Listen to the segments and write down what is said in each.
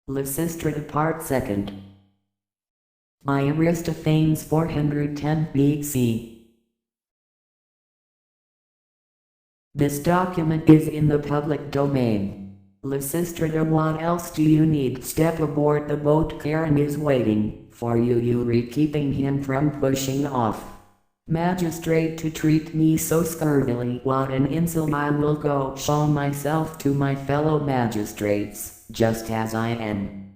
Lysistrata Part 2nd. By Aristophanes 410 BC. This document is in the public domain. Lysistrata, what else do you need? Step aboard the boat, Charon is waiting for you. You read keeping him from pushing off. Magistrate, to treat me so scurvily, what an insult! I will go show myself to my fellow magistrates, just as I am.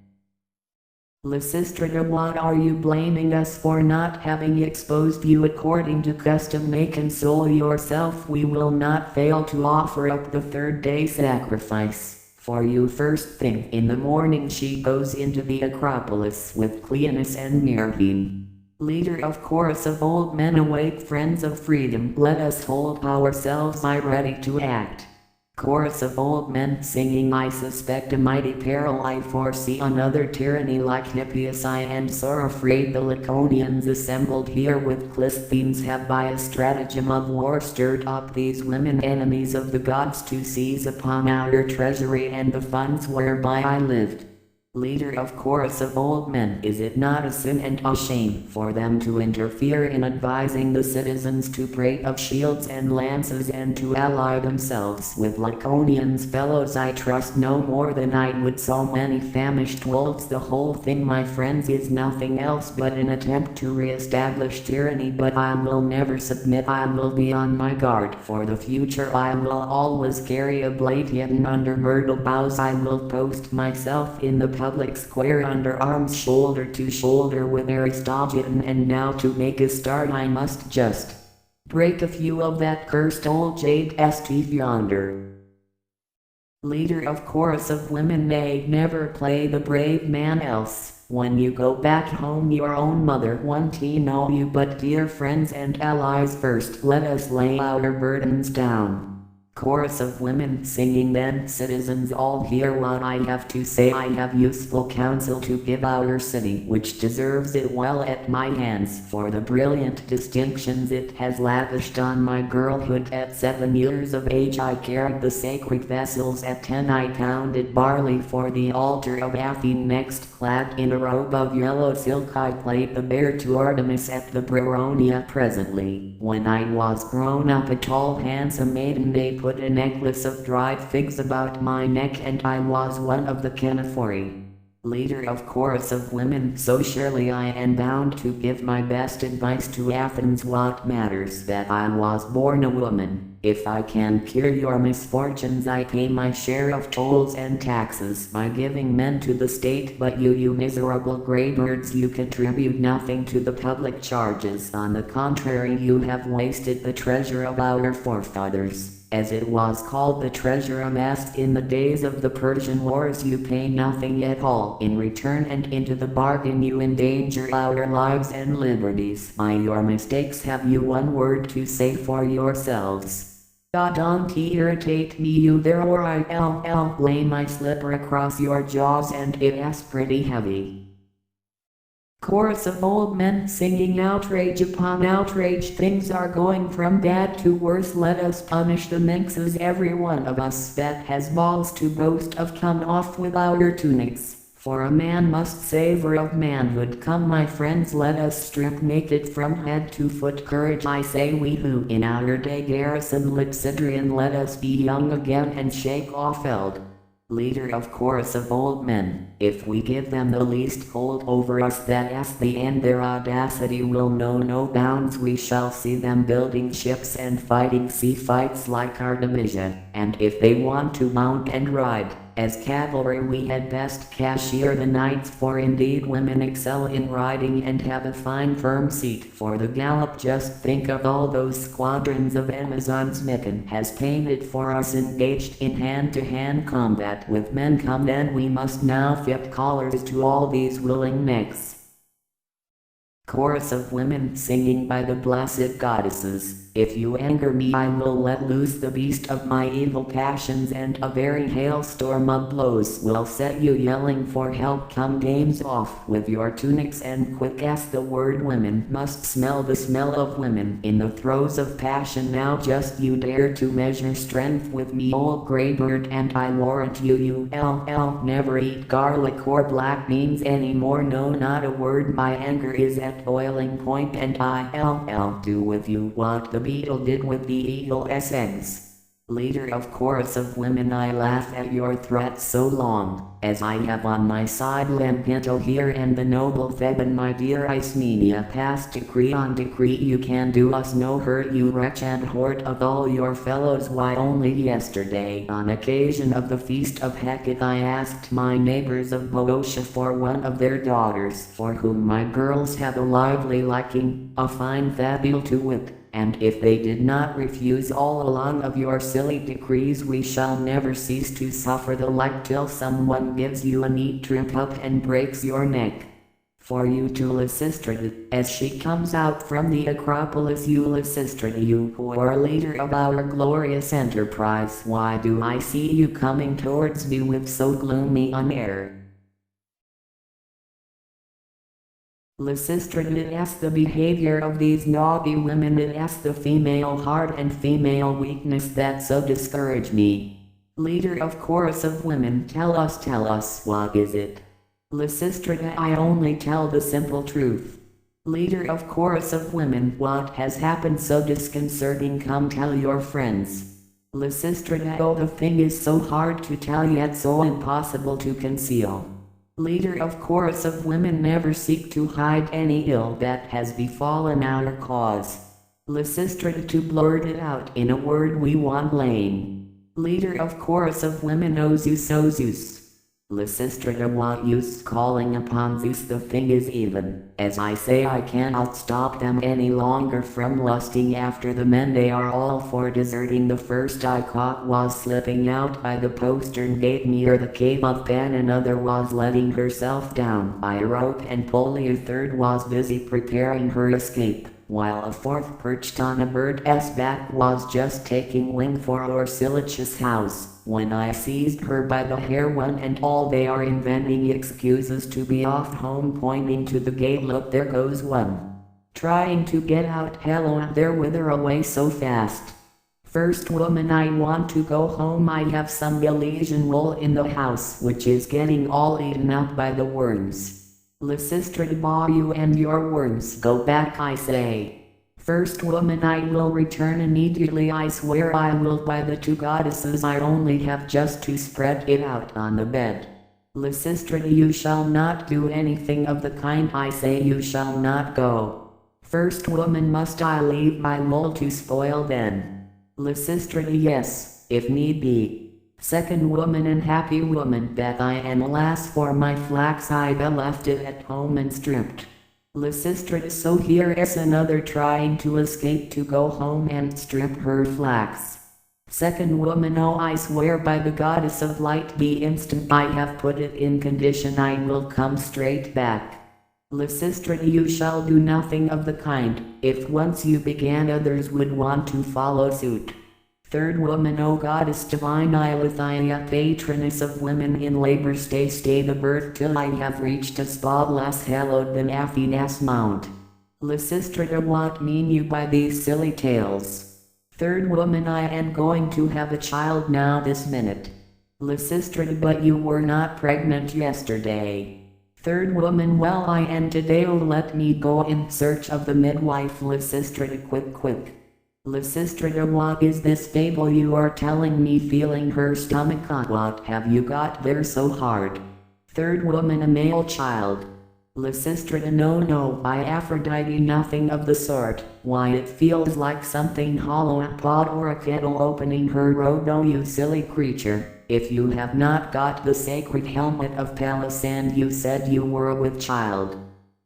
Lysistrata, what are you blaming us for? Not having exposed you according to custom, may console yourself. We will not fail to offer up the third day sacrifice for you. First thing in the morning she goes into the Acropolis with Cleonus and Myrrhine, leader of chorus of old men. Awake, friends of freedom, let us hold ourselves ready to act. Chorus of old men singing, I suspect a mighty peril, I foresee another tyranny like Hippias. I am sore afraid the Laconians assembled here with Clisthenes have by a stratagem of war stirred up these women, enemies of the gods, to seize upon our treasury and the funds whereby I lived. Leader of chorus of old men, is it not a sin and a shame for them to interfere in advising the citizens to prate of shields and lances and to ally themselves with Laconians? Fellows, I trust no more than I would so many famished wolves. The whole thing, my friends, is nothing else but an attempt to re-establish tyranny, but I will never submit. I will be on my guard for the future. I will always carry a blade hidden under myrtle boughs. I will post myself in the public square under arms, shoulder to shoulder with Aristogiton. And now to make a start I must just break a few of that cursed old jade's teeth yonder. Leader of chorus of women, nay, never play the brave man, else when you go back home your own mother won't know you. But dear friends and allies, first let us lay our burdens down. Chorus of women singing, then citizens all hear what I have to say. I have useful counsel to give our city, which deserves it well at my hands for the brilliant distinctions it has lavished on my girlhood. At 7 years of age I carried the sacred vessels. At 10 I pounded barley for the altar of Athene. Next, clad in a robe of yellow silk, I played the bear to Artemis at the Breronia. Presently, when I was grown up, a tall handsome maiden, they put a necklace of dried figs about my neck, and I was one of the Canaphori. Leader of chorus of women, so surely I am bound to give my best advice to Athens. What matters that I was born a woman? If I can cure your misfortunes, I pay my share of tolls and taxes by giving men to the state. But you miserable greybirds, you contribute nothing to the public charges. On the contrary, you have wasted the treasure of our forefathers, as it was called, the treasure amassed in the days of the Persian wars. You pay nothing at all in return, and into the bargain you endanger our lives and liberties. By your mistakes have you one word to say for yourselves. God, don't irritate me, you there, or I'll lay my slipper across your jaws, and it's pretty heavy. Chorus of old men singing, outrage upon outrage, things are going from bad to worse. Let us punish the minxes, every one of us that has balls to boast of. Come off with our tunics, for a man must savor of manhood. Come, my friends, let us strip naked from head to foot. Courage, I say, we who in our day garrison Lypsidrian, let us be young again and shake off eld. Leader of chorus of old men, if we give them the least hold over us, that at the end their audacity will know no bounds. We shall see them building ships and fighting sea fights like Artemisia, and if they want to mount and ride as cavalry, we had best cashier the knights, for indeed women excel in riding and have a fine firm seat for the gallop. Just think of all those squadrons of Amazons Micken has painted for us, engaged in hand-to-hand combat with men. Come then, we must now fit collars to all these willing necks. Chorus of women singing, by the blessed goddesses, If you anger me, I will let loose the beast of my evil passions, and a very hailstorm of blows will set you yelling for help. Come dames, off with your tunics and quick as the word. Women must smell the smell of women in the throes of passion. Now just you dare to measure strength with me, old grey bird, and I warrant you never eat garlic or black beans anymore. No, not a word. My anger is at boiling point, and I'll do with you what the beetle did with the eagle's eggs. Leader of chorus of women, I laugh at your threats so long as I have on my side Lampinto here and the noble Theban, my dear Ismenia. Pass decree on decree, you can do us no hurt, you wretch and horde of all your fellows. Why, only yesterday, on occasion of the feast of Hecate, I asked my neighbors of Boeotia for one of their daughters, for whom my girls have a lively liking, a fine fabule to wit. And if they did not refuse all along of your silly decrees, we shall never cease to suffer the like till someone gives you a neat trip up and breaks your neck. For you to Lysistrata, as she comes out from the Acropolis, you Lysistrata, you who are leader of our glorious enterprise, why do I see you coming towards me with so gloomy an air? Lysistrata, it asks the behavior of these naughty women, it asks the female heart and female weakness that so discourage me. Leader of chorus of women, tell us, what is it? Lysistrata, I only tell the simple truth. Leader of chorus of women, what has happened so disconcerting? Come tell your friends. Lysistrata, oh, the thing is so hard to tell yet so impossible to conceal. Leader of chorus of women, never seek to hide any ill that has befallen our cause. Lysistrata, to blurt it out in a word we want plain. Leader of chorus of women, O Zeus, O Zeus. Lysistrata, what use calling upon Zeus? The thing is, even as I say, I cannot stop them any longer from lusting after the men. They are all for deserting. The first I caught was slipping out by the postern gate near the cave of Pan, another was letting herself down by a rope and pulley, a third was busy preparing her escape, while a fourth, perched on a bird's back, was just taking wing for Orsilochus' house, when I seized her by the hair. One and all they are inventing excuses to be off home, pointing to the gate. Look, there goes one, trying to get out. Hello there, whither away so fast? First woman, I want to go home. I have some Milesian wool in the house, which is getting all eaten up by the worms. Lysistrata, bah, you and your worms, go back, I say. First woman, I will return immediately. I swear I will, by the two goddesses. I only have just to spread it out on the bed. Lysistrata, you shall not do anything of the kind. I say you shall not go. First woman, must I leave my wool to spoil then? Lysistrata, yes, if need be. Second woman, unhappy woman that I am, alas, for my flax I left it at home and stripped. Lysistrata, so here is another trying to escape to go home and strip her flax. Second woman, oh, I swear by the goddess of light, be instant, I have put it in condition, I will come straight back. Lysistrata, you shall do nothing of the kind. If once you began, others would want to follow suit. Third woman, O goddess divine, Eileithyia, patroness of women in labor, stay the birth till I have reached a spot less hallowed than Athena's mount. Lysistrata, what mean you by these silly tales? Third woman, I am going to have a child now this minute. Lysistrata, but you were not pregnant yesterday. Third woman, well, I am today. Oh, let me go in search of the midwife. Lysistrata, quick. Lysistrata, what is this fable you are telling me? Feeling her stomach, what have you got there so hard? Third woman, a male child. Lysistrata, no, by Aphrodite, nothing of the sort. Why, it feels like something hollow, a pot or a kettle opening her road. Oh, you silly creature, if you have not got the sacred helmet of Pallas, and you said you were with child.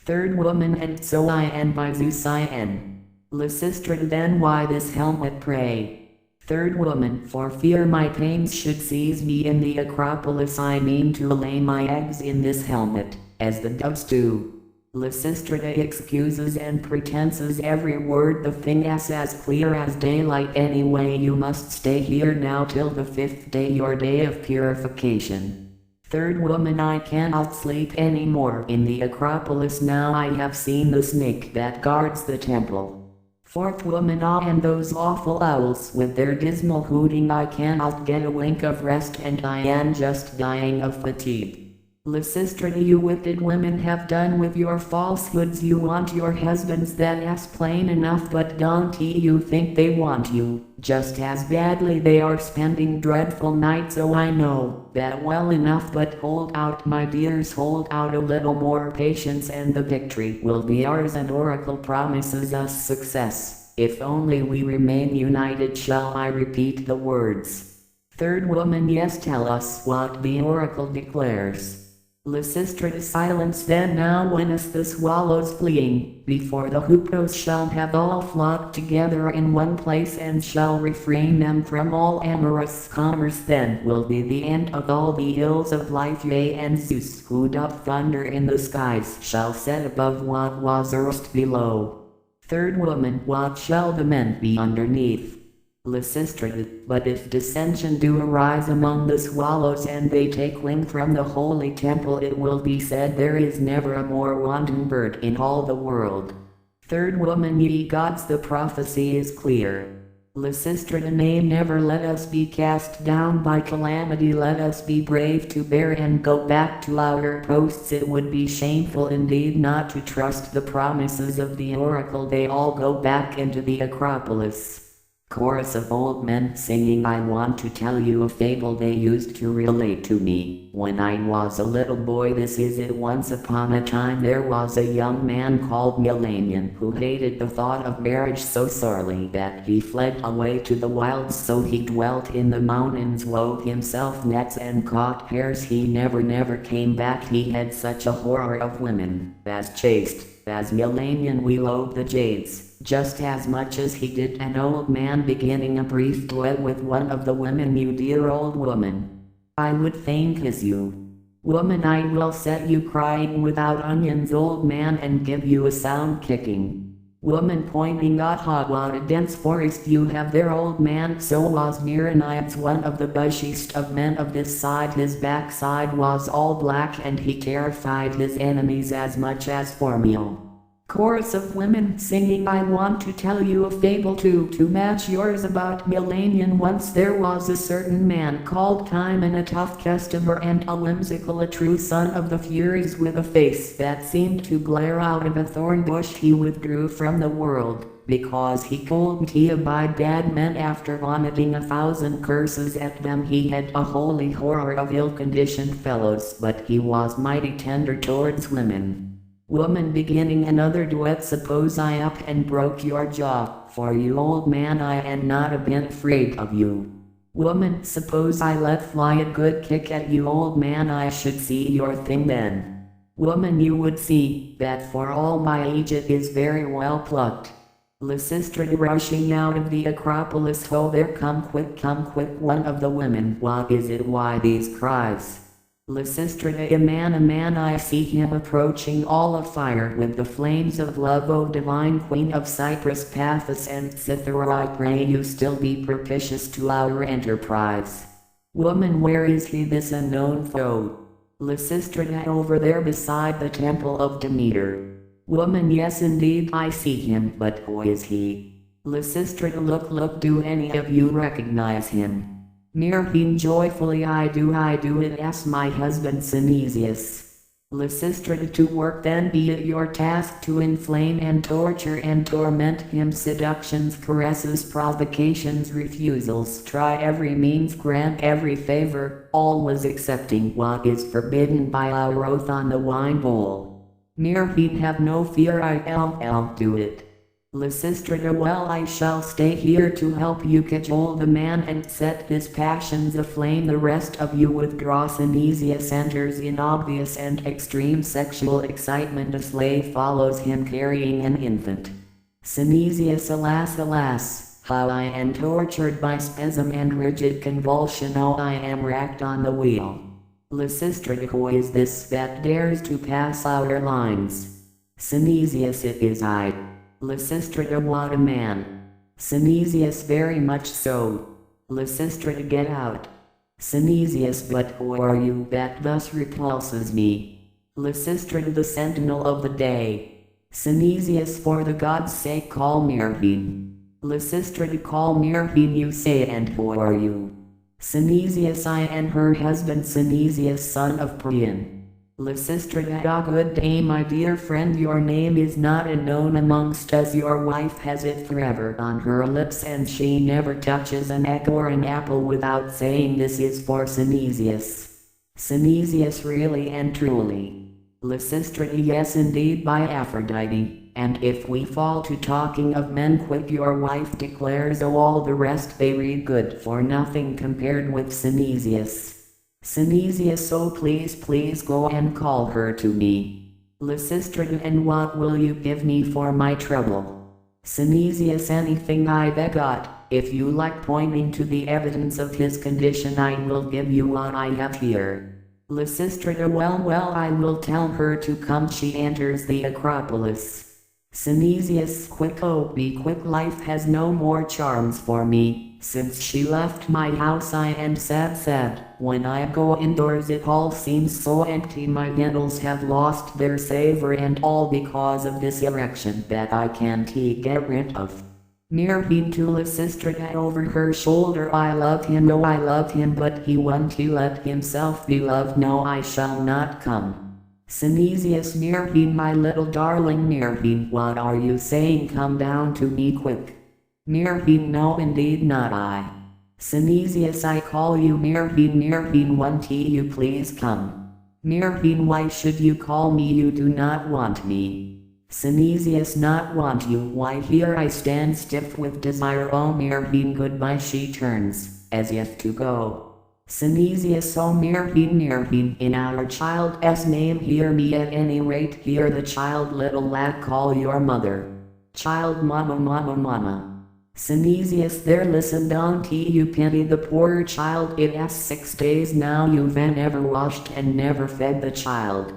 Third woman, and so I am, by Zeus I am. Lysistrata, then why this helmet, pray? Third woman, for fear my pains should seize me in the Acropolis, I mean to lay my eggs in this helmet, as the doves do. Lysistrata excuses and pretenses every word, the thing's as clear as daylight. Anyway, you must stay here now till the 5th day, your day of purification. Third woman, I cannot sleep any more in the Acropolis now. I have seen the snake that guards the temple. Fourth woman, and those awful owls with their dismal hooting. I cannot get a wink of rest, and I am just dying of fatigue. Lysistrata, you wicked women, have done with your falsehoods. You want your husbands, that's plain enough, but don't you think they want you just as badly? They are spending dreadful nights, oh I know that well enough, but hold out, my dears, hold out a little more patience and the victory will be ours, and Oracle promises us success if only we remain united. Shall I repeat the words? Third woman, yes, tell us what the Oracle declares. Lysistrata, silence then now, when is the swallows fleeing, before the hoopoes shall have all flocked together in one place, and shall refrain them from all amorous commerce, then will be the end of all the ills of life. Yea, and Zeus, who doth thunder in the skies, shall set above what was erst below. Third woman, what shall the men be underneath? Lysistrata, but if dissension do arise among the swallows, and they take wing from the holy temple, it will be said there is never a more wanton bird in all the world. Third woman, ye gods, the prophecy is clear. Lysistrata, nay, never let us be cast down by calamity. Let us be brave to bear and go back to our posts. It would be shameful indeed not to trust the promises of the oracle. They all go back into the Acropolis. Chorus of old men singing. I want to tell you a fable they used to relate to me when I was a little boy. This is it. Once upon a time there was a young man called Milanian, who hated the thought of marriage so sorely that he fled away to the wilds. So he dwelt in the mountains, wove himself nets and caught hares. He never came back. He had such a horror of women, as chaste as Milanian we loathe the jades, just as much as he did. An old man beginning a brief duet with one of the women. You dear old woman, I would fain kiss you. Woman, I will set you crying without onions. Old man, and give you a sound kicking. Woman, pointing, aha, what a dense forest you have there. Old man, so was Miranides, one of the bushiest of men of this side. His backside was all black, and he terrified his enemies as much as Formio. Chorus of women singing. I want to tell you a fable to match yours about Milanian. Once there was a certain man called Timon, a tough customer and a whimsical, a true son of the Furies, with a face that seemed to glare out of a thorn bush. He withdrew from the world because he couldn't abide bad men. After vomiting 1,000 curses at them, he had a holy horror of ill-conditioned fellows, but he was mighty tender towards women. Woman, beginning another duet. Suppose I up and broke your jaw for you, old man, I had not a bit afraid of you. Woman, suppose I let fly a good kick at you, old man, I should see your thing then. Woman, you would see that for all my age it is very well plucked. Lysistrata, rushing out of the Acropolis. Oh, there, come quick, one of the women. What is it? Why these cries? Lysistrata, a man, I see him approaching, all afire with the flames of love. O divine queen of Cyprus, Paphos and Cythera, I pray you still be propitious to our enterprise. Woman, where is he, this unknown foe? Lysistrata, over there beside the temple of Demeter. Woman, yes indeed, I see him, but who is he? Lysistrata, look, do any of you recognize him? Mirhine, joyfully, I do, it asks my husband Synesius. Lysistrata, to work then, be it your task to inflame and torture and torment him. Seductions, caresses, provocations, refusals, try every means, grant every favor, always accepting what is forbidden by our oath on the wine bowl. Mirhine, have no fear, I'll do it. Lysistrata, well, I shall stay here to help you cajole the man and set his passions aflame. The rest of you withdraw. Synesius enters in obvious and extreme sexual excitement. A slave follows him carrying an infant. Synesius, alas, how I am tortured by spasm and rigid convulsion. Oh, I am racked on the wheel. Lysistrata, who is this that dares to pass our lines? Synesius, it is I. Lysistrata, what a man. Synesius, very much so. Lysistrata, get out. Synesius, but who are you that thus repulses me? Lysistrata, the sentinel of the day. Synesius, for the God's sake call Myrrhine. Lysistrata, call Myrrhine, you say, and who are you? Synesius, I am her husband, Synesius, son of Priam. Lysistrata, ah, good day, my dear friend, your name is not unknown amongst us, your wife has it forever on her lips, and she never touches an egg or an apple without saying this is for Synesius. Synesius, really and truly. Lysistrata, yes indeed, by Aphrodite, and if we fall to talking of men quick, your wife declares, oh, all the rest they read good for nothing compared with Synesius. Synesius, oh please go and call her to me. Lysistrata, and what will you give me for my trouble? Synesius, anything I begot. If you like pointing to the evidence of his condition, I will give you what I have here. Lysistrata, well, I will tell her to come, she enters the Acropolis. Synesius, quick, oh be quick, life has no more charms for me. Since she left my house I am sad. When I go indoors it all seems so empty, my dimples have lost their savor, and all because of this erection that I can't get rid of. Myrrhine, to Lysistrata over her shoulder, I love him, oh I love him, but he won't let himself be loved, no I shall not come. Synesius, Myrrhine, my little darling Myrrhine, what are you saying? Come down to me quick. Myrrhine, no indeed not I. Synesius, I call you Myrrhine, won't you please come? Myrrhine, why should you call me? You do not want me. Synesius, not want you, why here I stand stiff with desire, oh Myrrhine, goodbye, she turns, as if to go. Synesius, oh Myrrhine, in our child's name hear me, at any rate hear the child, little lad, call your mother. Child, mama. Synesius, there listen, don't you pity the poor child, it has 6 days now you've never washed and never fed the child.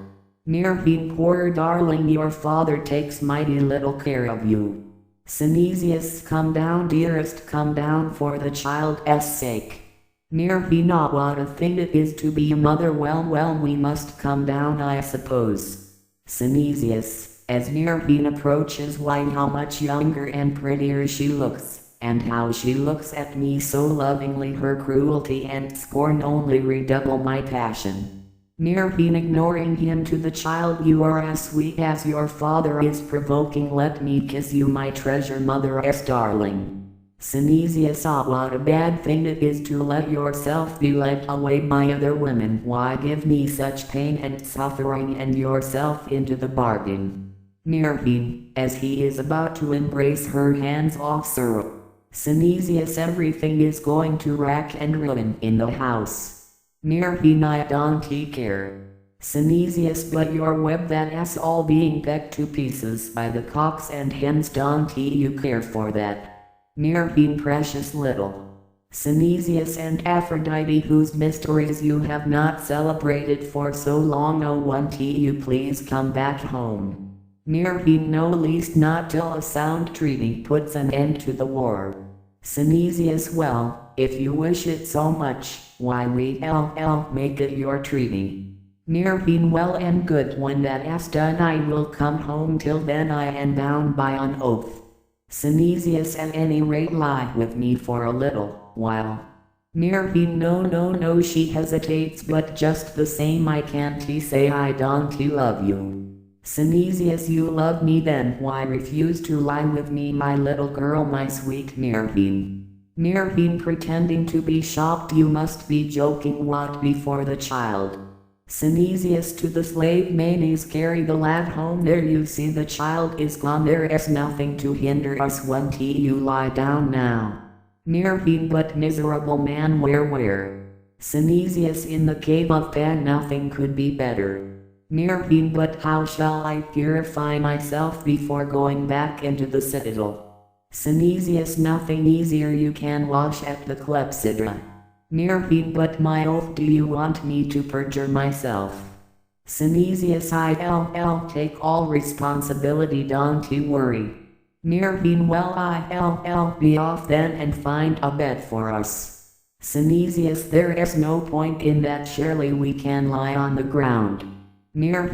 Myrrhine, poor darling, your father takes mighty little care of you. Synesius, come down dearest, come down for the child's sake. Myrrhine, ah, what a thing it is to be a mother, well, we must come down I suppose. Synesius, as Myrrhine approaches, why how much younger and prettier she looks, and how she looks at me so lovingly, her cruelty and scorn only redouble my passion. Myrrhine, ignoring him, to the child, you are as sweet as your father is provoking, let me kiss you, my treasure, mother's darling. Synesius, ah, what a bad thing it is to let yourself be led away by other women, why give me such pain and suffering, and yourself into the bargain. Myrrhine, as he is about to embrace her, hands off, sir. Synesius, everything is going to rack and ruin in the house. Myrrhine, I don't care. Synesius, but your web, that's all being pecked to pieces by the cocks and hens, don't you care for that? Myrrhine, precious little. Synesius, and Aphrodite, whose mysteries you have not celebrated for so long, oh won't you please come back home? Myrrhine, no, least not till a sound treaty puts an end to the war. Synesius, well, if you wish it so much, why we'll make it your treaty. Myrrhine, well and good, when that's done I will come home, till then I am bound by an oath. Synesius, at any rate lie with me for a little while. Myrrhine, no, she hesitates, but just the same I can't say I don't love you. Synesius, you love me, then why refuse to lie with me, my little girl, my sweet Myrrhine? Myrrhine, pretending to be shocked, you must be joking, what before the child? Synesius, to the slave maidens, carry the lad home, there you see the child is gone, there is nothing to hinder us, won't you lie down now? Myrrhine, but miserable man, where? Synesius, in the cave of Pan, nothing could be better. Myrrhine, but how shall I purify myself before going back into the citadel? Synesius, nothing easier, you can wash at the clepsydra. Myrrhine, but my oath, do you want me to perjure myself? Synesius ILL take all responsibility, don't you worry. Meanwhile I'll be off then and find a bed for us. Synesius, there is no point in that, surely we can lie on the ground. No,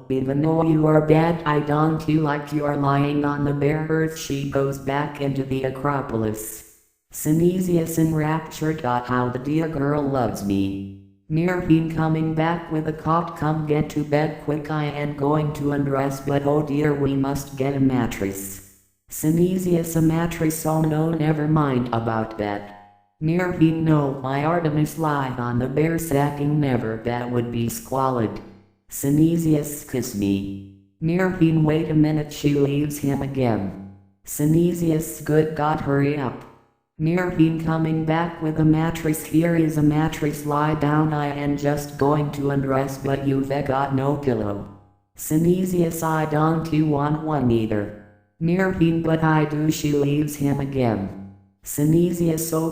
even though you are bad I don't you like you are lying on the bare earth. She goes back into the Acropolis. Synesius enraptured, how the dear girl loves me. Coming back with a cot, come get to bed quick, I am going to undress, but oh dear we must get a mattress. Synesius, a mattress? Oh no, never mind about that. No, my Artemis lie on the bare sacking, never, that would be squalid. Synesius, kiss me. Wait a minute, she leaves him again. Synesius, good God, hurry up. Coming back with a mattress, here is a mattress, lie down, I am just going to undress, but you've got no pillow. Synesius, I don't you want one either. But I do, she leaves him again. Synesius, oh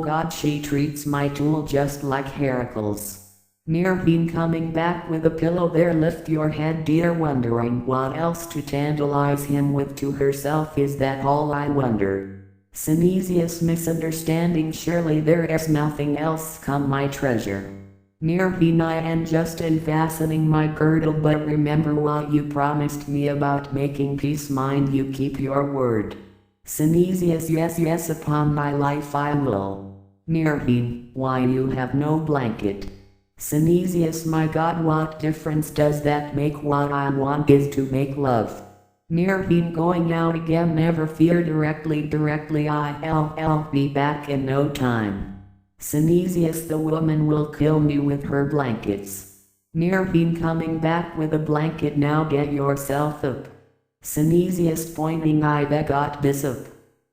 God, she treats my tool just like Heracles. Coming back with a pillow, there lift your head dear, wondering what else to tantalize him with, to herself, is that all I wonder? Synesius, misunderstanding, surely there is nothing else, come my treasure. I am just unfastening my girdle, but remember what you promised me about making peace, mind you keep your word. Synesius, yes, upon my life I will. Why you have no blanket. Synesius, my God, what difference does that make? What I want is to make love. Going out again, never fear, directly I'll be back in no time. Synesius, the woman will kill me with her blankets. Coming back with a blanket, now get yourself up. Synesius, pointing, I got this up.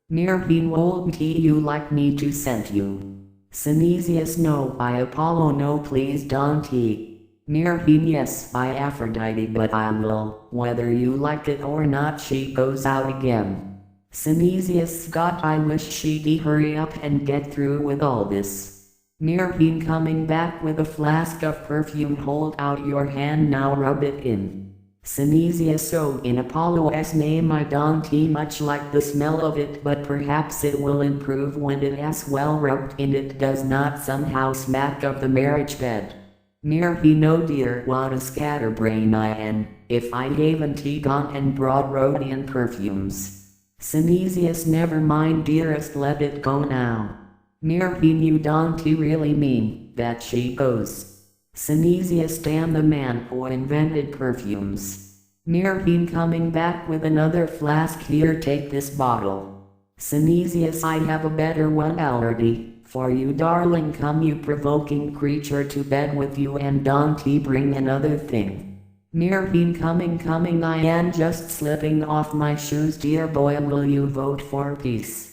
Won't you like me to send you? Synesius, no, by Apollo, no please don't he. Yes, by Aphrodite, but I will, whether you like it or not. She goes out again. Synesius, God, I wish she'd hurry up and get through with all this. Coming back with a flask of perfume, hold out your hand, now rub it in. Synesius, so in Apollo's name I don't much like the smell of it, but perhaps it will improve when it is well rubbed in. It does not somehow smack of the marriage bed. No dear, what a scatterbrain I am, if I haven't gone and brought Rhodian perfumes. Synesius, never mind dearest, let it go now. You don't really mean that she goes. Synesius, damn the man who invented perfumes. Coming back with another flask, here take this bottle. Synesius, I have a better one already, for you darling, come you provoking creature, to bed with you, and don't bring another thing. Coming, I am just slipping off my shoes, dear boy, will you vote for peace?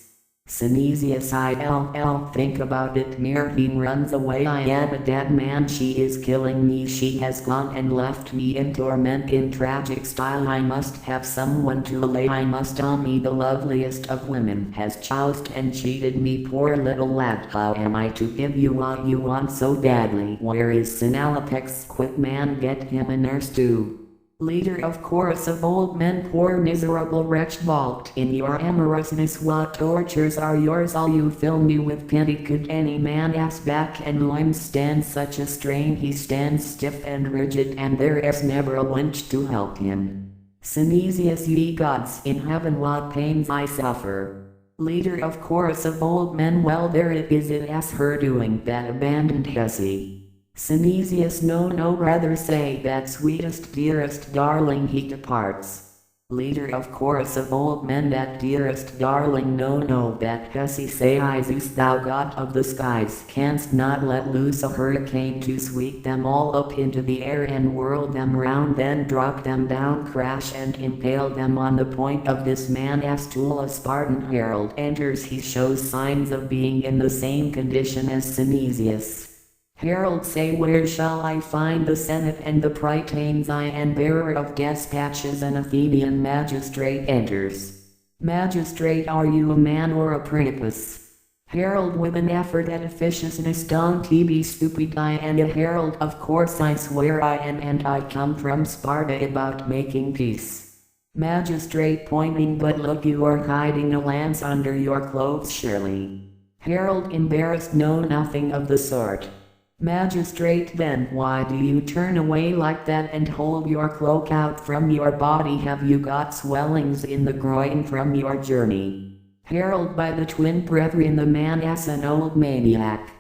Synesius, I'll think about it. Runs away, I am a dead man, she is killing me, she has gone and left me in torment in tragic style. I must have someone to allay, I must tell me the loveliest of women has choused and cheated me, poor little lad, how am I to give you what you want so badly? Where is Synalapex? Quick man, get him a nurse too. Leader of chorus of old men, poor miserable wretch, balked in your amorousness, what tortures are yours? All you fill me with pity. Could any man ass, back and loins stand such a strain? He stands stiff and rigid, and there is never a wench to help him. Synesius, ye gods in heaven, what pains I suffer. Leader of chorus of old men, well there it is her doing that abandoned hussy. Synesius, no, rather say that sweetest, dearest darling he departs. Leader of chorus of old men, that dearest darling, no, that hussy, say I, Zeus, thou god of the skies, canst not let loose a hurricane to sweep them all up into the air and whirl them round, then drop them down, crash and impale them on the point of this man-ass tool. A Spartan herald enters, he shows signs of being in the same condition as Synesius. Herald, say, where shall I find the Senate and the Prytanes? I am bearer of dispatches. An Athenian magistrate enters. Magistrate, are you a man or a Priapus? Herald with an effort at officiousness, don't be stupid, I am a herald, of course I swear I am, and I come from Sparta about making peace. Magistrate pointing, but look, you are hiding a lance under your clothes surely. Herald embarrassed, no, nothing of the sort. Magistrate, then why do you turn away like that and hold your cloak out from your body? Have you got swellings in the groin from your journey? Herald, by the twin brethren, the man is an old maniac.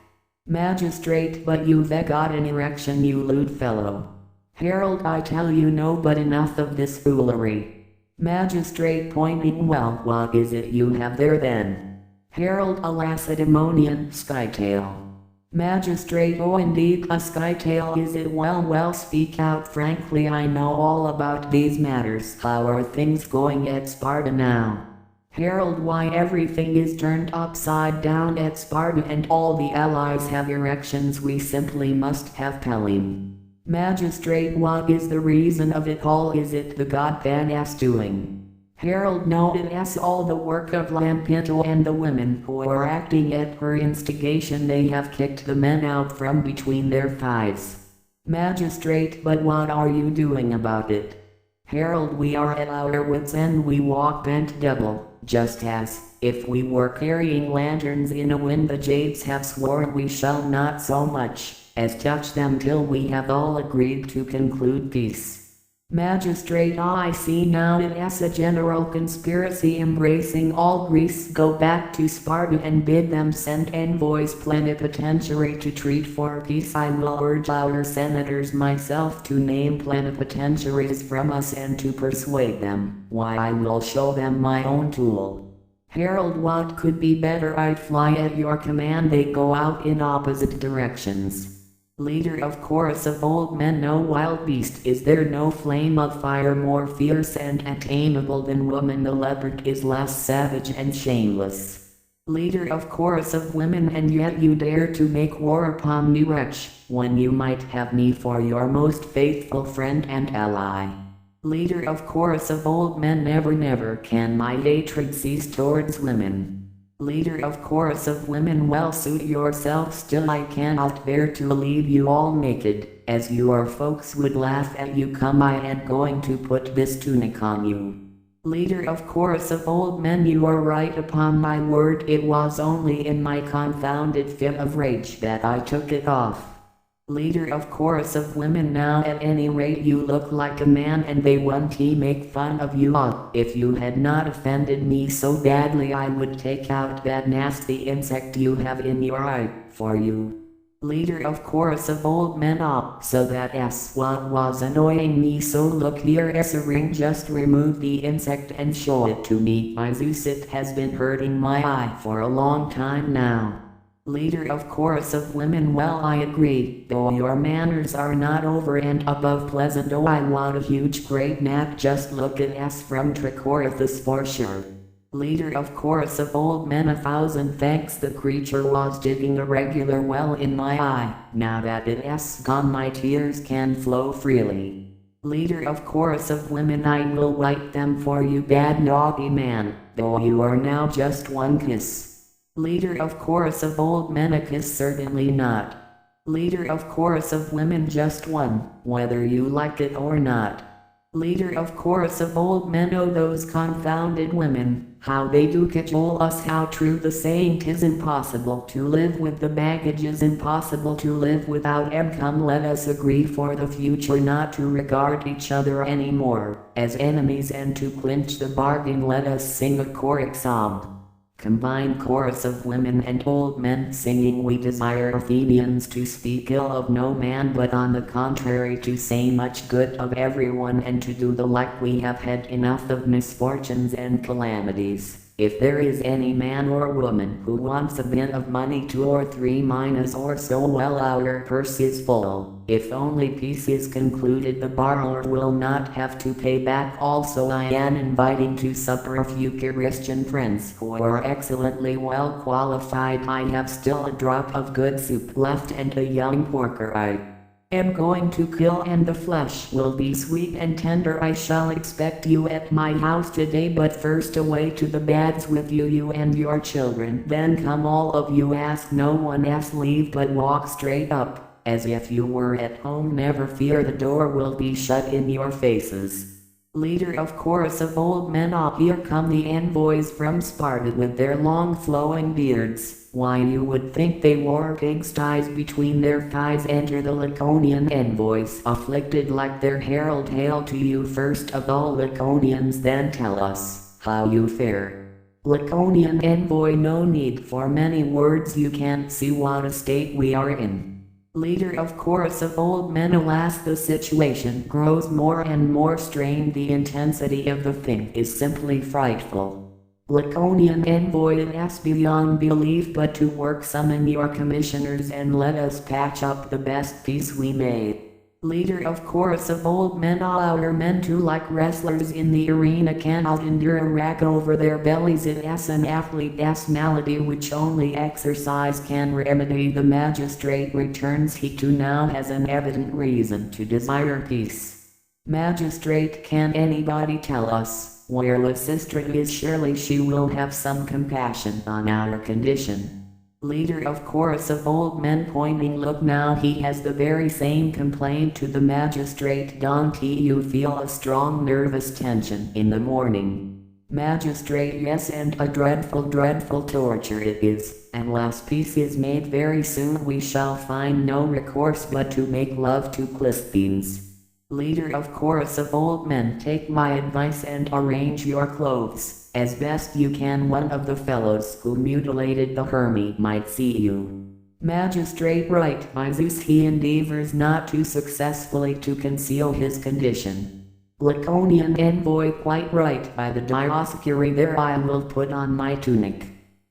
Magistrate, but you've got an erection, you lewd fellow. Herald, I tell you no, but enough of this foolery. Magistrate pointing, well, what is it you have there then? Herald, a Lacedaemonian skytail. Magistrate, oh indeed, a skytail is it? Well, speak out frankly, I know all about these matters. How are things going at Sparta now? Herald, why everything is turned upside down at Sparta and all the allies have erections, we simply must have Pelling. Magistrate, what is the reason of it all? Is it the god Thanas doing? Herald, no, it is all the work of Lampinto and the women who are acting at her instigation. They have kicked the men out from between their thighs. Magistrate, but what are you doing about it? Herald, we are at our wits' end, we walk bent double, just as, if we were carrying lanterns in a wind. The jades have sworn we shall not so much as touch them till we have all agreed to conclude peace. Magistrate, I see now it is a general conspiracy embracing all Greece. Go back to Sparta and bid them send envoys plenipotentiary to treat for peace. I will urge our senators myself to name plenipotentiaries from us and to persuade them. Why, I will show them my own tool. Herald, what could be better? I'd fly at your command. They go out in opposite directions. Leader of chorus of old men, no wild beast is there, no flame of fire more fierce and attainable than woman. The leopard is less savage and shameless. Leader of chorus of women, and yet you dare to make war upon me, wretch, when you might have me for your most faithful friend and ally. Leader of chorus of old men, never can my hatred cease towards women. Leader of chorus of women, well, suit yourself, still I cannot bear to leave you all naked, as your folks would laugh at you. Come, I am going to put this tunic on you. Leader of chorus of old men, you are right, upon my word, it was only in my confounded fit of rage that I took it off. Leader of chorus of women, now at any rate you look like a man, and they won't make fun of you. If you had not offended me so badly, I would take out that nasty insect you have in your eye, for you. Leader of chorus of old men, so that is what was annoying me so. Look, here is a ring, just remove the insect and show it to me. By Zeus, it has been hurting my eye for a long time now. Leader of chorus of women, well, I agree, though your manners are not over and above pleasant. Oh, I want a huge great nap, just look at us from Trichorithus for sure. Leader of chorus of old men, 1,000 thanks, the creature was digging a regular well in my eye. Now that it is gone, my tears can flow freely. Leader of chorus of women, I will wipe them for you, bad naughty man, though you are now just one kiss. Leader of chorus of old men, a kiss certainly not. Leader of chorus of women, just one, whether you like it or not. Leader of chorus of old men, oh those confounded women, how they do cajole us, how true the saying, 'tis impossible to live with the baggage, is impossible to live without em. Come, let us agree for the future not to regard each other any more as enemies, and to clinch the bargain let us sing a choric psalm. Combined chorus of women and old men singing, we desire Athenians to speak ill of no man, but on the contrary to say much good of everyone, and to do the like. We have had enough of misfortunes and calamities. If there is any man or woman who wants a bit of money, 2 or 3 minas or so, well, our purse is full. If only peace is concluded, the borrower will not have to pay back. Also, I am inviting to supper a few Christian friends who are excellently well qualified. I have still a drop of good soup left and a young porker. am going to kill, and the flesh will be sweet and tender. I shall expect you at my house today, but first away to the baths with you and your children. Then come all of you, ask no one else leave, but walk straight up, as if you were at home. Never fear, the door will be shut in your faces. Leader of chorus of old men. Ah, here come the envoys from Sparta with their long flowing beards. Why, you would think they wore pigsties between their thighs. Enter the Laconian envoys, afflicted like their herald. Hail to you, first of all Laconians, then tell us how you fare. Laconian envoy, no need for many words, you can't see what a state we are in. Leader of chorus of old men. Alas, the situation grows more and more strained. The intensity of the thing is simply frightful. Laconian envoy, it is beyond belief, but to work summon your commissioners and let us patch up the best peace we may. Leader of chorus of old men. All our men too, like wrestlers in the arena, cannot endure a rack over their bellies. It is an athlete's malady which only exercise can remedy. The magistrate returns, he too now has an evident reason to desire peace. Magistrate, can anybody tell us where Lysistrata is? Surely she will have some compassion on our condition. Leader of chorus of old men, pointing, look now, he has the very same complaint to the magistrate. Don't you feel a strong nervous tension in the morning? Magistrate, yes, and a dreadful torture it is. Unless peace is made very soon, we shall find no recourse but to make love to Clisthenes. Leader of chorus of old men, take my advice and arrange your clothes as best you can. One of the fellows who mutilated the Hermes might see you. Magistrate, right, by Zeus, he endeavors not too successfully to conceal his condition. Laconian envoy, quite right, by the Dioscuri, there I will put on my tunic.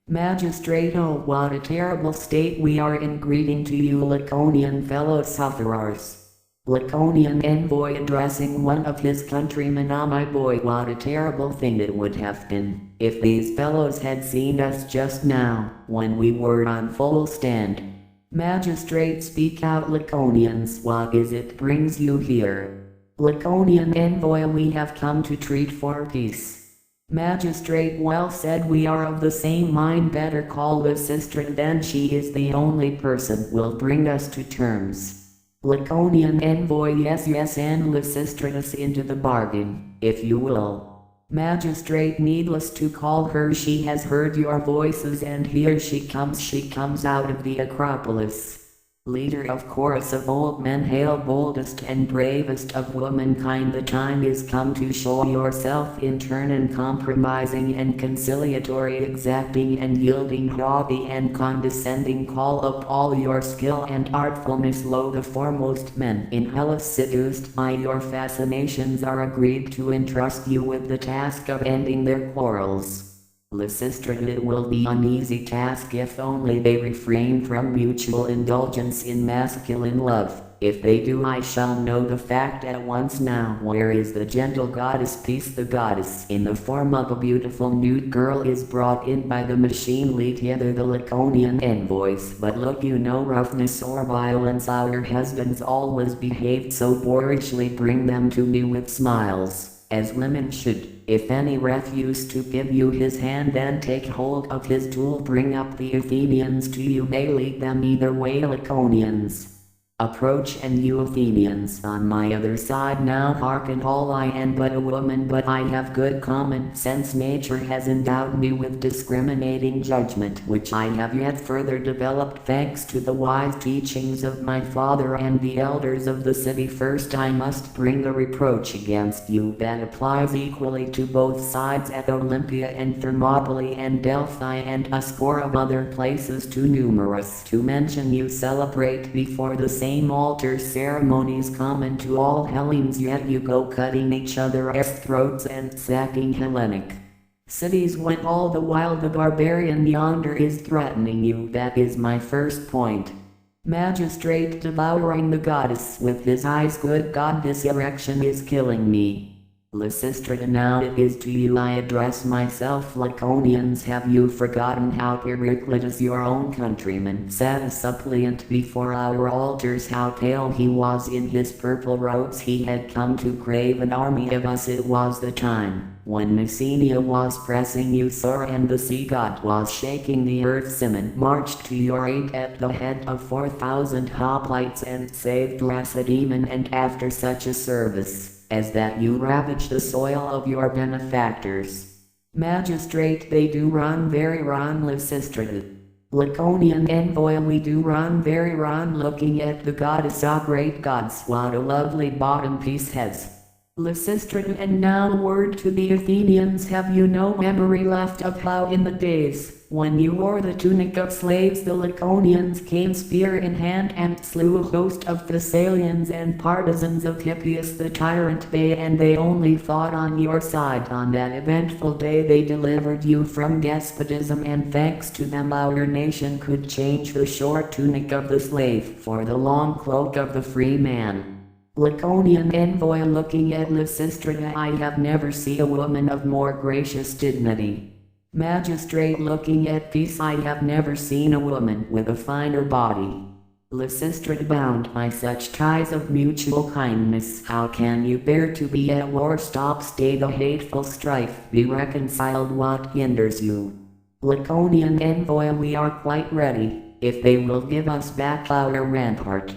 Magistrate, oh, what a terrible state we are in. Greeting to you, Laconian fellow sufferers. Laconian envoy, addressing one of his countrymen, ah, my boy, what a terrible thing it would have been if these fellows had seen us just now, when we were on full stand. Magistrate, speak out. Laconians, what is it brings you here? Laconian envoy, we have come to treat for peace. Magistrate, well said, we are of the same mind. Better call Lysistrata, then she is the only person will bring us to terms. Laconian envoy, yes, and Lysistrata into the bargain, if you will. Magistrate, needless to call her, she has heard your voices, and here she comes out of the Acropolis. Leader of chorus of old men, hail, boldest and bravest of womankind, the time is come to show yourself in turn, uncompromising and conciliatory, exacting and yielding, haughty and condescending. Call up all your skill and artfulness. Lo, the foremost men in Hellas, seduced by your fascinations, are agreed to entrust you with the task of ending their quarrels. Lysistrata, it will be an easy task if only they refrain from mutual indulgence in masculine love. If they do, I shall know the fact at once. Now, where is the gentle goddess Peace? The goddess, in the form of a beautiful nude girl, is brought in by the machine. Lead hither the Laconian envoys. But look you, no roughness or violence. Our husbands always behaved so boorishly. Bring them to me with smiles, as women should. If any refuse to give you his hand, then take hold of his tool. Bring up the Athenians to you, may lead them either way. Laconians, approach, and you Athenians on my other side. Now hearken, all I am but a woman, but I have good common sense. Nature has endowed me with discriminating judgment, which I have yet further developed thanks to the wise teachings of my father and the elders of the city. First, I must bring a reproach against you that applies equally to both sides. At Olympia and Thermopylae and Delphi and a score of other places too numerous to mention, you celebrate before the same altar ceremonies common to all Hellenes, yet you go cutting each other's throats and sacking Hellenic cities, when all the while the barbarian yonder is threatening you. That is my first point. Magistrate, devouring the goddess with his eyes. Good God, this erection is killing me. Lysistrata, now it is to you I address myself. Laconians, have you forgotten how Pericletus, your own countryman, sat a suppliant before our altars? How pale he was in his purple robes. He had come to crave an army of us. It was the time when Messenia was pressing you sore, and the sea god was shaking the earth. Cimon marched to your aid at the head of 4,000 hoplites and saved Lacedaemon, and after such a service as that you ravage the soil of your benefactors. Magistrate, they do run very wrong. Lysistrata. Laconian envoy, we do run very wrong. Looking at the goddess, ah great gods, what a lovely bottom piece has Lysistrata. And now a word to the Athenians, have you no memory left of how in the days when you wore the tunic of slaves the Laconians came spear in hand and slew a host of Thessalians and partisans of Hippias the tyrant? They only fought on your side. On that eventful day they delivered you from despotism, and thanks to them our nation could change the short tunic of the slave for the long cloak of the free man. Laconian envoy, looking at Lysistrata, I have never seen a woman of more gracious dignity. Magistrate, looking at peace, I have never seen a woman with a finer body. Lysistrata, bound by such ties of mutual kindness, how can you bear to be at war? Stop, stay the hateful strife, be reconciled, what hinders you? Laconian envoy, we are quite ready, if they will give us back our rampart.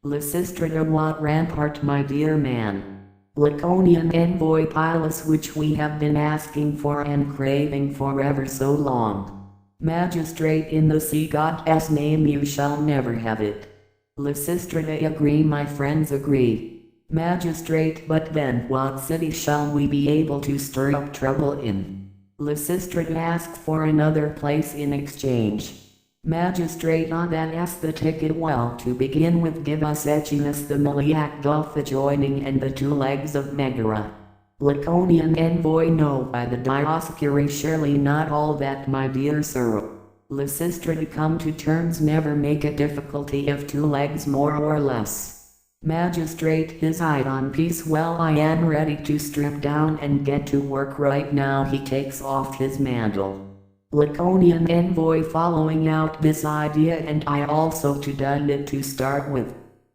Lysistrata, what rampart, my dear man? Laconian envoy, Pylus, which we have been asking for and craving for ever so long. Magistrate, in the sea god's name you shall never have it. Lysistrata, agree, my friends, agree. Magistrate, but then what city shall we be able to stir up trouble in? Lysistrata, ask for another place in exchange. Magistrate, on that ask the ticket. Well, to begin with, give us Echinus the Maliac Gulf adjoining and the 2 legs of Megara. Laconian envoy, no, by the Dioscuri, surely not all that, my dear sir. Lysistrata, come to terms, never make a difficulty of 2 legs more or less. Magistrate, his eye on peace, well, I am ready to strip down and get to work right now. He takes off his mantle. Laconian envoy, following out this idea, and I also to done it to start with.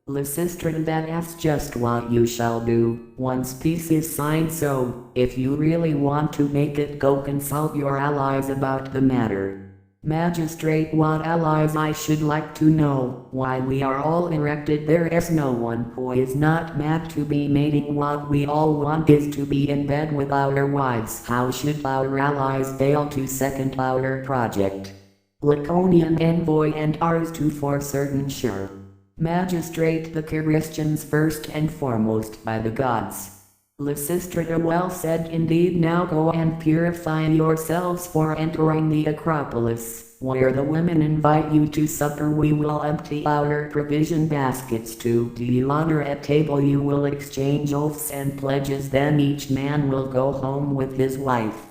Lysistrata, that's just what you shall do, once peace is signed. So, if you really want to make it, go consult your allies about the matter. Magistrate, what allies? I should like to know. Why, we are all erected, there is no one who is not mad to be mating. What we all want is to be in bed with our wives. How should our allies fail to second our project? Laconian envoy, and ours too, for certain sure. Magistrate, the Christians first and foremost, by the gods. Lysistrata, well said indeed. Now go and purify yourselves for entering the Acropolis, where the women invite you to supper. We will empty our provision baskets to do you honor at table. You will exchange oaths and pledges, then each man will go home with his wife.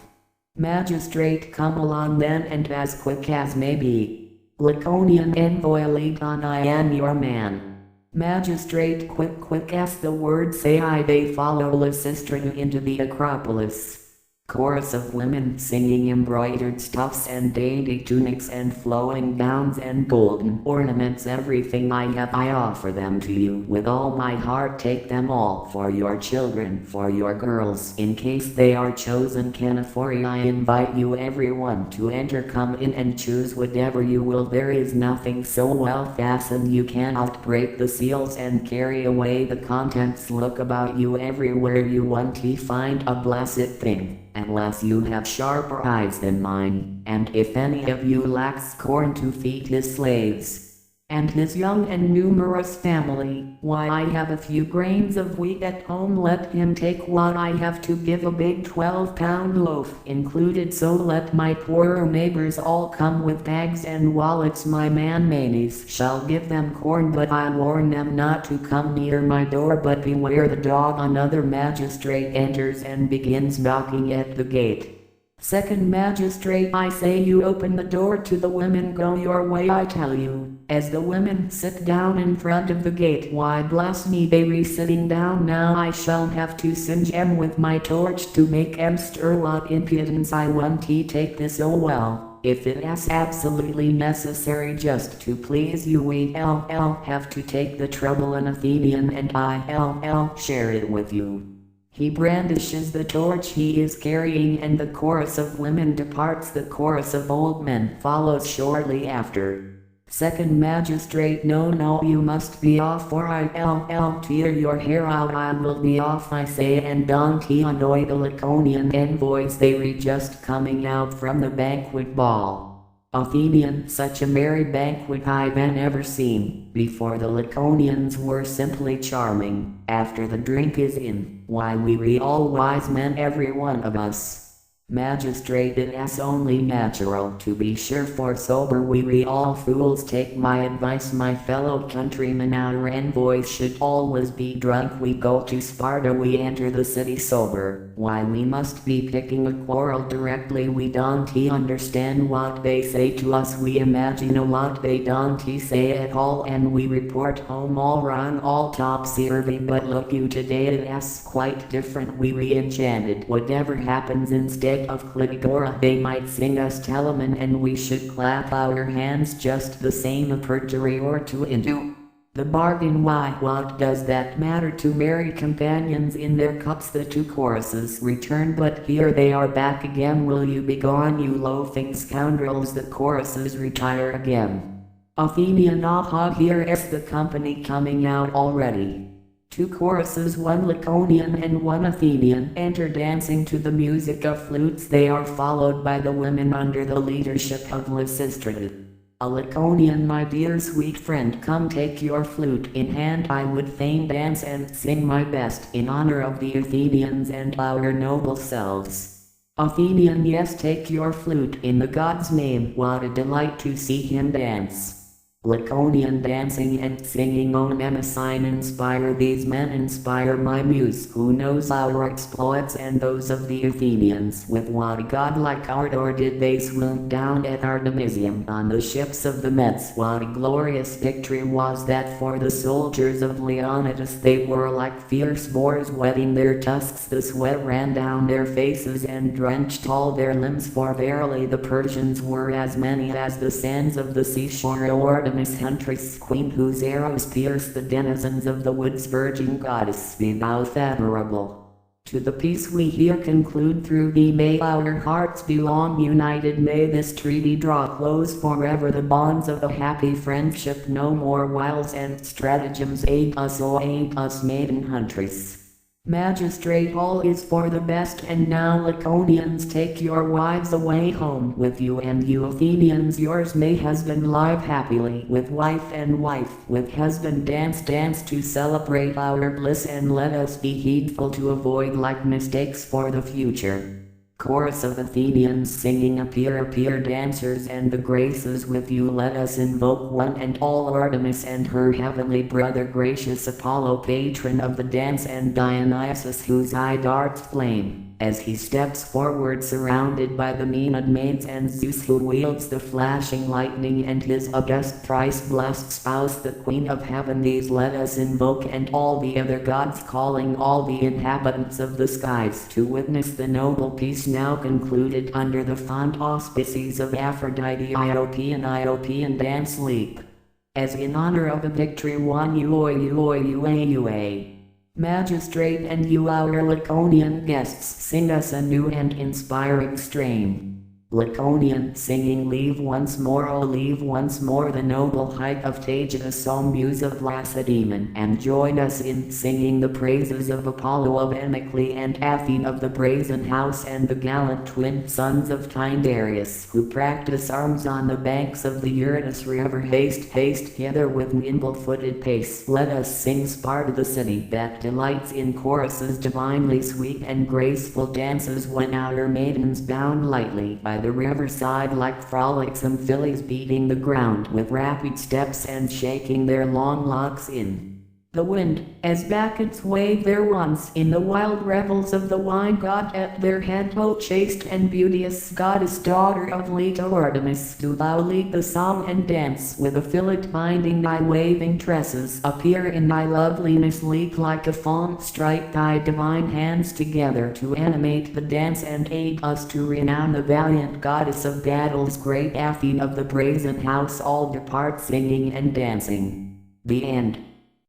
Magistrate, come along then, and as quick as may be. Laconian envoy, lead on, I am your man. Magistrate, quick as the words say. They follow Lysistrata into the Acropolis. Chorus of women singing, embroidered stuffs and dainty tunics and flowing gowns and golden ornaments. Everything I have I offer them to you with all my heart. Take them all for your children, for your girls, in case they are chosen. Canaphori, I invite you everyone to enter. Come in and choose whatever you will. There is nothing so well fastened you cannot break the seals and carry away the contents. Look about you everywhere you want to find a blessed thing, unless you have sharper eyes than mine. And if any of you lacks corn to feed his slaves and his young and numerous family, why, I have a few grains of wheat at home. Let him take what I have to give, a big 12-pound loaf included. So let my poorer neighbors all come with bags and wallets. My man Manes shall give them corn, but I warn them not to come near my door. But beware the dog. Another magistrate enters and begins knocking at the gate. Second magistrate, I say you open the door to the women. Go your way, I tell you. As the women sit down in front of the gate, why bless me, they re sitting down now. I shall have to singe em with my torch to make em stir. What impudence, I want he take this, oh well, if it is absolutely necessary just to please you, we have to take the trouble. An Athenian and I share it with you. He brandishes the torch he is carrying, and the chorus of women departs. The chorus of old men follows shortly after. Second magistrate, no, you must be off, or I'll tear your hair out. I will be off, I say, and don't he annoy the Laconian envoys. They were just coming out from the banquet ball. Athenian, such a merry banquet I've never seen before. The Laconians were simply charming. After the drink is in, why we re all wise men, every one of us. Magistrate, it is only natural to be sure, for sober we re all fools. Take my advice, my fellow countrymen, our envoys should always be drunk. We go to Sparta, we enter the city sober. Why we must be picking a quarrel directly. We don't understand what they say to us. We imagine a lot they don't say at all, and we report home all wrong, all topsy-turvy. But look you, today it is quite different. We re-enchanted. Whatever happens, instead of Clitodora they might sing us Telemann, and we should clap our hands just the same. A perjury or two into the bargain. Why, what does that matter to merry companions in their cups? The two choruses return, but here they are back again. Will you be gone, you loafing scoundrels? The choruses retire again. Athenian, aha, here is the company coming out already. Two choruses, one Laconian and one Athenian, enter dancing to the music of flutes. They are followed by the women under the leadership of Lysistrata. A Laconian, my dear sweet friend, come take your flute in hand. I would fain dance and sing my best in honor of the Athenians and our noble selves. Athenian, yes, take your flute in the god's name. What a delight to see him dance. Laconian, dancing and singing, O Mnemosyne, inspire these men, inspire my muse, who knows our exploits and those of the Athenians. With what godlike ardor did they swoop down at Artemisium on the ships of the Mets. What a glorious victory was that for the soldiers of Leonidas. They were like fierce boars whetting their tusks. The sweat ran down their faces and drenched all their limbs, for verily the Persians were as many as the sands of the seashore. O Artemis, huntress queen, whose arrows pierce the denizens of the woods, virgin goddess, be thou favorable to the peace we here conclude. Through thee may our hearts be long united. May this treaty draw close forever the bonds of a happy friendship. No more wiles and stratagems aid us, oh aid us, maiden huntress. Magistrate, all is for the best, and now Laconians, take your wives away home with you, and you Athenians, yours may husband live happily with wife, and wife with husband dance to celebrate our bliss, and let us be heedful to avoid like mistakes for the future. Chorus of Athenians singing, appear dancers and the graces with you. Let us invoke one and all Artemis and her heavenly brother, gracious Apollo, patron of the dance, and Dionysus, whose eye darts flame as he steps forward surrounded by the Maenad maids, and Zeus, who wields the flashing lightning, and his august thrice-blessed spouse, the Queen of Heaven. These let us invoke, and all the other gods, calling all the inhabitants of the skies to witness the noble peace now concluded under the fond auspices of Aphrodite. Iopian dance leap, as in honor of a victory won. Ua. Magistrate, and you our Laconian guests, sing us a new and inspiring strain. Laconian, singing, leave once more, oh leave once more the noble height of Tagetus, O muse of Lacedaemon, and join us in singing the praises of Apollo of Amyclae, and Athene of the brazen house, and the gallant twin sons of Tyndareus, who practice arms on the banks of the Eurytus river. Haste hither with nimble-footed pace. Let us sing Sparta, the city that delights in choruses divinely sweet and graceful dances, when our maidens bound lightly by the riverside like frolicsome fillies, beating the ground with rapid steps and shaking their long locks in The wind, as bacchants wave there once in the wild revels of the wine god at their head, O chaste and beauteous goddess, daughter of Leto Artemis, do thou lead the song and dance with a fillet binding thy waving tresses, appear in thy loveliness, leap like a fawn, strike thy divine hands together to animate the dance and aid us to renown the valiant goddess of battles, great Athene of the brazen house, all depart singing and dancing. The end.